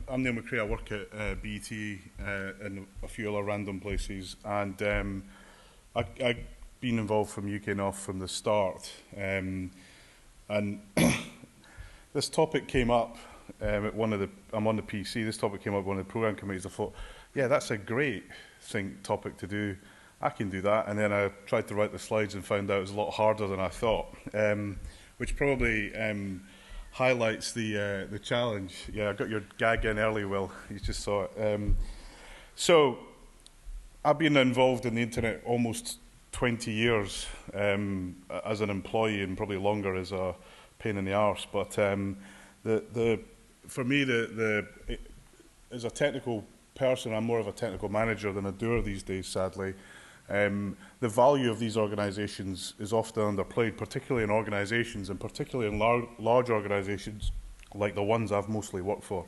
I'm Neil McRae. I work at BT and a few other random places, and I've been involved from UKNOF from the start. And this topic came up at I'm on the PC. This topic came up at one of the programme committees. I thought, yeah, that's a great topic to do. I can do that. And then I tried to write the slides and found out it was a lot harder than I thought, which probably highlights the challenge. Yeah, I got your gag in early, Will. You just saw it. So I've been involved in the internet almost 20 years as an employee, and probably longer as a pain in the arse. But for me, as a technical person, I'm more of a technical manager than a doer these days, sadly. The value of these organisations is often underplayed, particularly in organisations, and particularly in large organisations like the ones I've mostly worked for.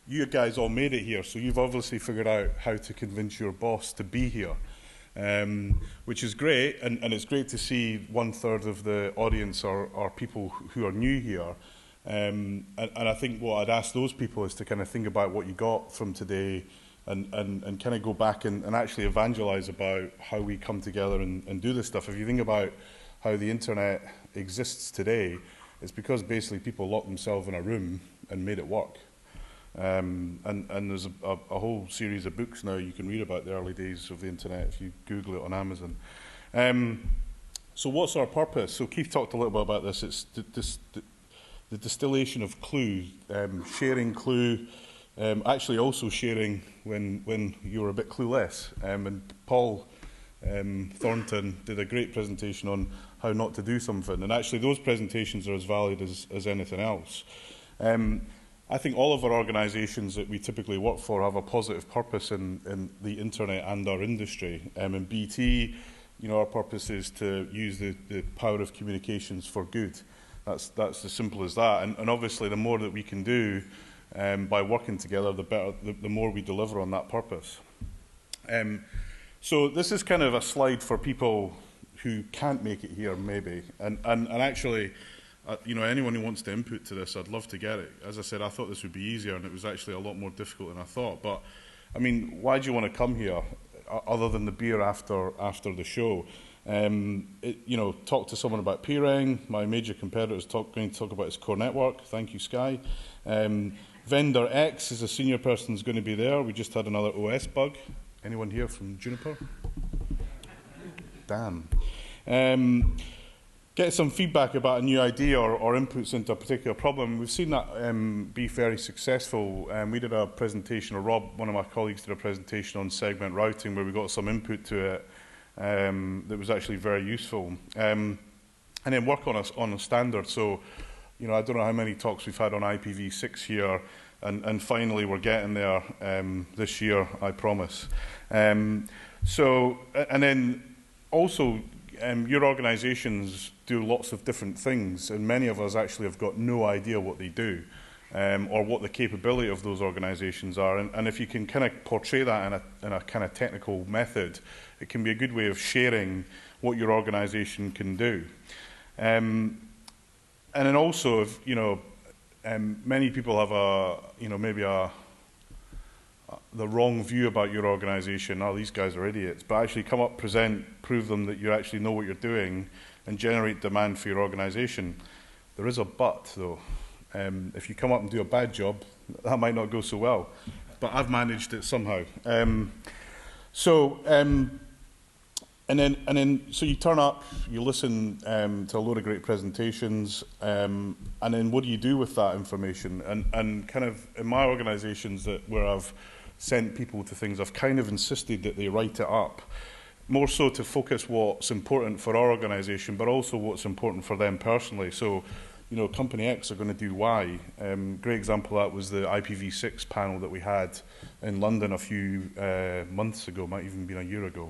You guys all made it here, so you've obviously figured out how to convince your boss to be here, which is great, and it's great to see 1/3 of the audience are people who are new here. And I think what I'd ask those people is to kind of think about what you got from today, and kind of go back and actually evangelise about how we come together and do this stuff. If you think about how the internet exists today, it's because basically people locked themselves in a room and made it work. And there's a whole series of books now you can read about the early days of the internet if you Google it on Amazon. So what's our purpose? So Keith talked a little bit about this. It's the distillation of clue, sharing clue, actually also sharing when you were a bit clueless. And Paul Thornton did a great presentation on how not to do something. And actually those presentations are as valid as anything else. I think all of our organisations that we typically work for have a positive purpose in the internet and our industry. In BT, our purpose is to use the power of communications for good. That's as simple as that. And obviously the more that we can do by working together, the more we deliver on that purpose. So this is kind of a slide for people who can't make it here, maybe. And actually, anyone who wants to input to this, I'd love to get it. As I said, I thought this would be easier, and it was actually a lot more difficult than I thought. But, I mean, why do you want to come here, other than the beer after the show? Talk to someone about peering. My major competitor is going to talk about his core network. Thank you, Sky. Vendor X is a senior person who's going to be there. We just had another OS bug. Anyone here from Juniper? Damn. Get some feedback about a new idea or inputs into a particular problem. We've seen that be very successful. We did a presentation, or Rob, one of my colleagues, did a presentation on segment routing where we got some input to it that was actually very useful. And then work on a standard. So, I don't know how many talks we've had on IPv6 here, and finally we're getting there this year, I promise. And then also, your organisations do lots of different things, and many of us actually have got no idea what they do, or what the capability of those organisations are. And if you can kind of portray that in a kind of technical method, it can be a good way of sharing what your organisation can do. And then also, if many people have maybe the wrong view about your organisation. Oh, these guys are idiots. But actually come up, present, prove them that you actually know what you're doing, and generate demand for your organisation. There is a but, though. If you come up and do a bad job, that might not go so well. But I've managed it somehow. So you turn up, you listen to a load of great presentations, and then what do you do with that information? And kind of in my organisations where I've sent people to things, I've kind of insisted that they write it up, more so to focus what's important for our organisation, but also what's important for them personally. So, Company X are going to do Y. Great example of that was the IPv6 panel that we had in London a few months ago, might even been a year ago.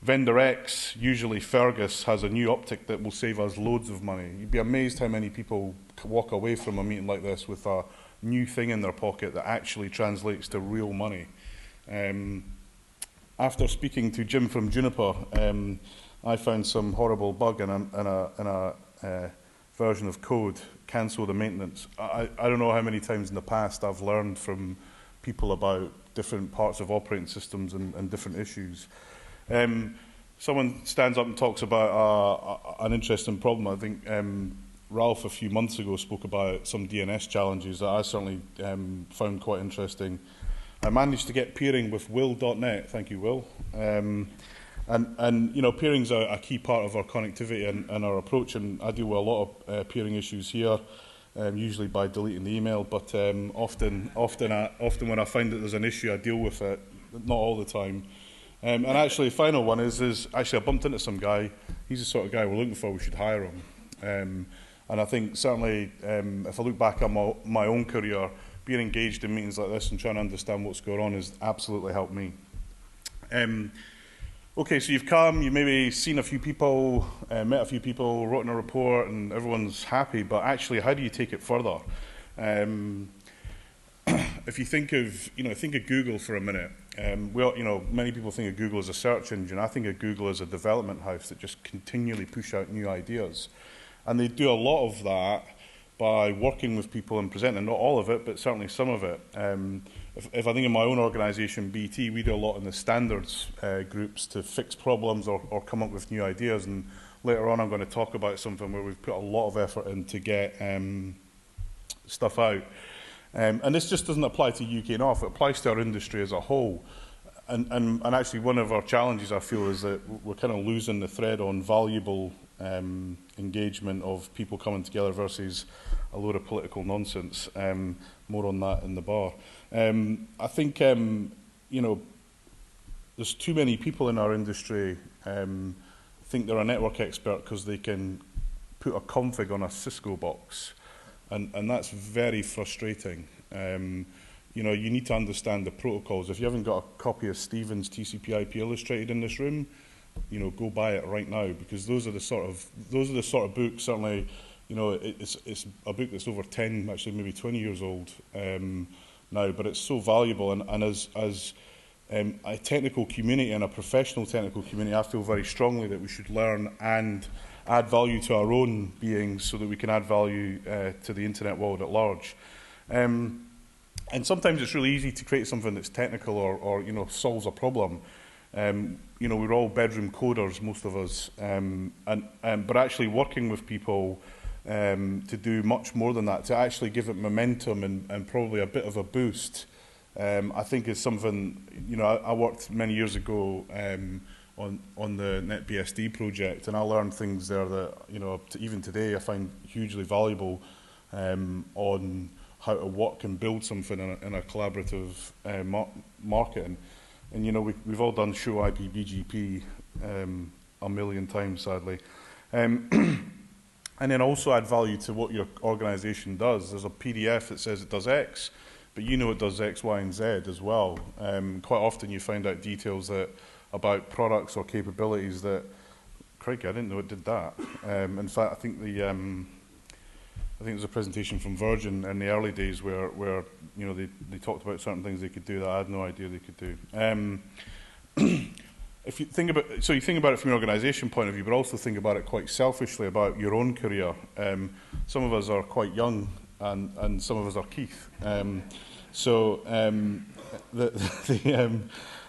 Vendor X, usually Fergus, has a new optic that will save us loads of money. You'd be amazed how many people walk away from a meeting like this with a new thing in their pocket that actually translates to real money. After speaking to Jim from Juniper, I found some horrible bug in a version of code, cancel the maintenance. I don't know how many times in the past I've learned from people about different parts of operating systems and different issues. Someone stands up and talks about an interesting problem. I think Ralph a few months ago spoke about some DNS challenges that I certainly found quite interesting. I managed to get peering with will.net, thank you, Will. And you know, peering's a key part of our connectivity and our approach, and I deal with a lot of peering issues here, usually by deleting the email, but often when I find that there's an issue, I deal with it, not all the time. And actually, the final one is actually I bumped into some guy. He's the sort of guy we're looking for. We should hire him. And I think certainly, if I look back at my own career, being engaged in meetings like this and trying to understand what's going on has absolutely helped me. Okay, so you've come, you've maybe seen a few people, met a few people, wrote in a report, and everyone's happy. But actually, how do you take it further? If you think of Google for a minute. Many people think of Google as a search engine. I think of Google as a development house that just continually push out new ideas. And they do a lot of that by working with people and presenting, not all of it, but certainly some of it. If I think of my own organisation, BT, we do a lot in the standards groups to fix problems or come up with new ideas. And later on, I'm going to talk about something where we've put a lot of effort in to get stuff out. And this just doesn't apply to UKNOF, it applies to our industry as a whole. And actually one of our challenges, I feel, is that we're kind of losing the thread on valuable engagement of people coming together versus a load of political nonsense. More on that in the bar. I think, there's too many people in our industry think they're a network expert because they can put a config on a Cisco box. And that's very frustrating. You need to understand the protocols. If you haven't got a copy of Stephen's TCP/IP Illustrated in this room, go buy it right now, because those are the sort of books. Certainly, it's a book that's over 10, actually maybe 20 years old now, but it's so valuable. And as a technical community and a professional technical community, I feel very strongly that we should learn and add value to our own beings so that we can add value to the internet world at large. And sometimes it's really easy to create something that's technical or solves a problem. We're all bedroom coders, most of us, but actually working with people to do much more than that, to actually give it momentum and probably a bit of a boost, I think is something. I worked many years ago on the NetBSD project, and I learned things there that even today I find hugely valuable on how to work and build something in a collaborative market. And we've all done show IP BGP a million times, sadly. And then also add value to what your organisation does. There's a PDF that says it does X, but it does X, Y, and Z as well. Quite often you find out details about products or capabilities that, crikey, I didn't know it did that. In fact, I think there's a presentation from Virgin in the early days where they talked about certain things they could do that I had no idea they could do. If you think about it from an organisation point of view, but also think about it quite selfishly about your own career. Some of us are quite young, and some of us are Keith. That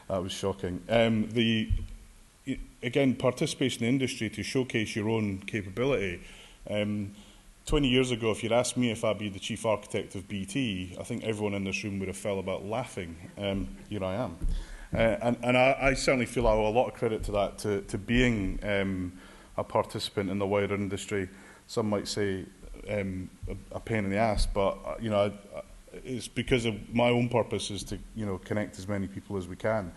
was shocking. Again, participation in the industry to showcase your own capability. 20 years ago, if you'd asked me if I'd be the chief architect of BT, I think everyone in this room would have fell about laughing. Here I am. And I certainly feel I owe a lot of credit to that, to being a participant in the wider industry. Some might say a pain in the ass, but it's because of my own purpose is to connect as many people as we can.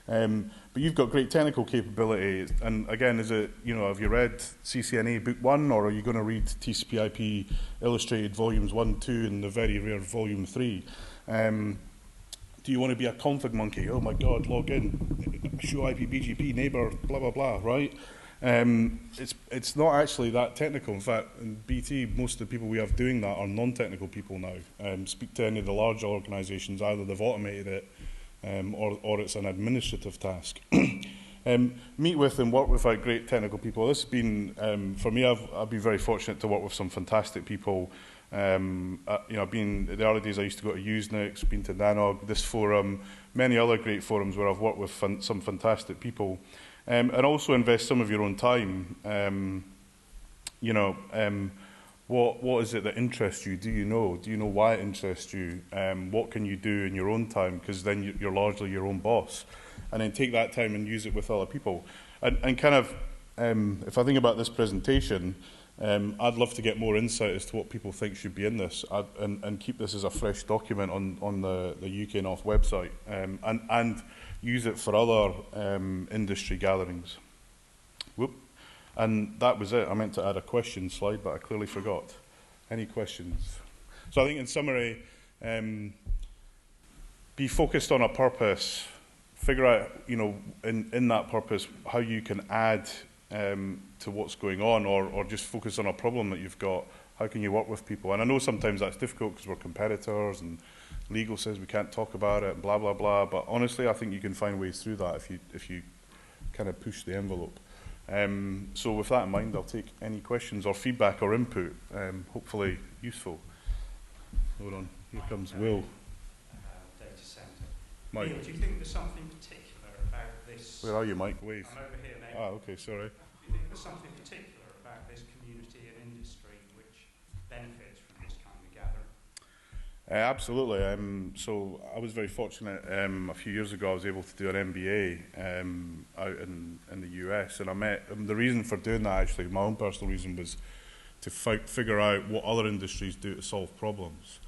But you've got great technical capability, and again, is it have you read CCNA Book 1, or are you going to read TCP/IP Illustrated Volumes 1, 2, and the very rare Volume 3? Do you want to be a config monkey? Oh my God, log in, show IP BGP neighbor, blah blah blah, right? It's not actually that technical. In fact, in BT, most of the people we have doing that are non-technical people now. Speak to any of the larger organisations, either they've automated it or it's an administrative task. Meet with and work with great technical people. This has been, for me, I've been very fortunate to work with some fantastic people. I've been, in the early days I used to go to UKNOF'S, been to NANOG, this forum, many other great forums where I've worked with some fantastic people. And also invest some of your own time. What is it that interests you? Do you know why it interests you? What can you do in your own time? Because then you're largely your own boss. And then take that time and use it with other people. And kind of, if I think about this presentation, I'd love to get more insight as to what people think should be in this, and keep this as a fresh document on the UKNOF website, and use it for other industry gatherings. Whoop. And that was it. I meant to add a question slide, but I clearly forgot. Any questions? So I think in summary, be focused on a purpose. Figure out, in that purpose, how you can add to what's going on, or just focus on a problem that you've got. How can you work with people? And I know sometimes that's difficult because we're competitors and legal says we can't talk about it and blah, blah, blah. But honestly, I think you can find ways through that if you kind of push the envelope. So with that in mind, I'll take any questions or feedback or input, hopefully useful. Hold on, here comes Will. Data centre. Mike. Neil, do you think there's something particular about this? Where are you, Mike? Wave. I'm over here now. Ah, okay, sorry. Do you think there's something particular about this community and industry which benefits from this kind of gathering? Absolutely. So I was very fortunate. A few years ago, I was able to do an MBA out in the US, and I met. The reason for doing that, actually, my own personal reason, was to figure out what other industries do to solve problems.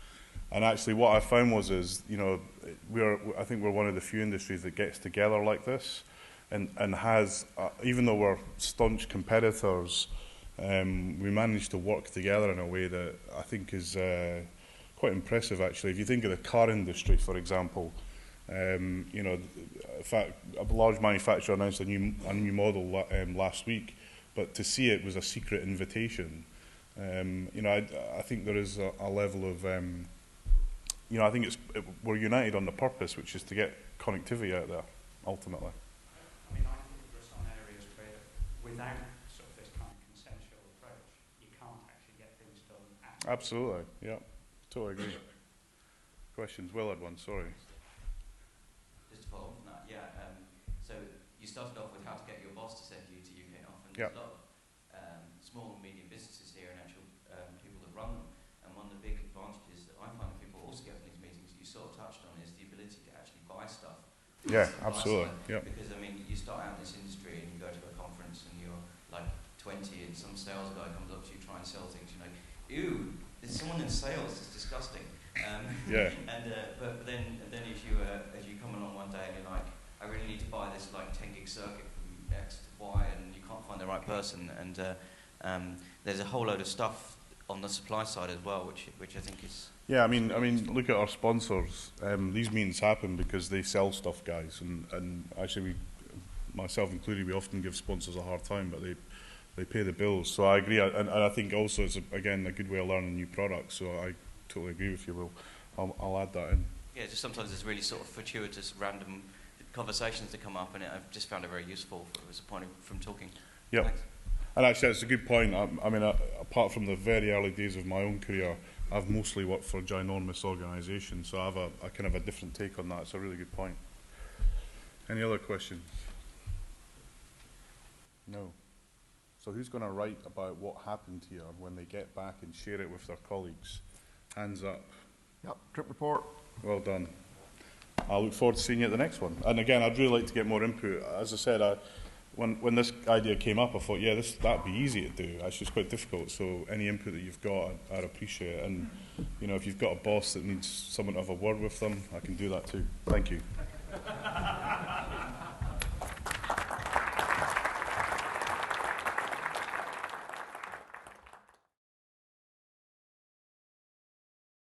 And actually, what I found was, I think we're one of the few industries that gets together like this, and has, even though we're staunch competitors, we managed to work together in a way that I think is quite impressive, actually. If you think of the car industry, for example, in fact, a large manufacturer announced a new model last week, but to see it was a secret invitation. I think there is a level of, I think we're united on the purpose, which is to get connectivity out there, ultimately. I mean, I think there are some areas where, without sort of this kind of consensual approach, you can't actually get things done at all. Absolutely, yeah. Totally agree. Questions? Will had one, sorry. Just to follow up on that, yeah. So you started off with how to get your boss to send you to UKNOF, and there's a lot of small and medium businesses here and actual people that run them. And one of the big advantages that I find that people also get from these meetings that you sort of touched on is the ability to actually buy stuff. Yeah, absolutely. Yeah. Because, I mean, you start out in this industry and you go to a conference and you're like 20 and some sales guy comes up to you trying to sell things, you're like, ew, there's someone in sales, it's disgusting. Yeah. But then if you come along one day and you're like, I really need to buy this like 10 gig circuit from X to Y, and you can't find the right person, and there's a whole load of stuff on the supply side as well, which I think is. Yeah, I mean, look at our sponsors. These meetings happen because they sell stuff, guys, and actually, myself included, we often give sponsors a hard time, but they pay the bills. So I agree, and I think also it's again a good way of learning new products. So I totally agree with you, Will. I'll add that in. Yeah, just sometimes there's really sort of fortuitous, random conversations that come up, and I've just found it very useful as a point from talking. Yeah, Thanks. And actually, that's a good point. I mean, apart from the very early days of my own career, I've mostly worked for ginormous organisations, so I have a kind of a different take on that. It's a really good point. Any other questions? No. So who's going to write about what happened here when they get back and share it with their colleagues? Hands up. Yep, trip report. Well done. I look forward to seeing you at the next one. And again, I'd really like to get more input. As I said, when this idea came up, I thought, yeah, that'd be easy to do. Actually, it's quite difficult. So any input that you've got, I'd appreciate it. And if you've got a boss that needs someone to have a word with them, I can do that too. Thank you.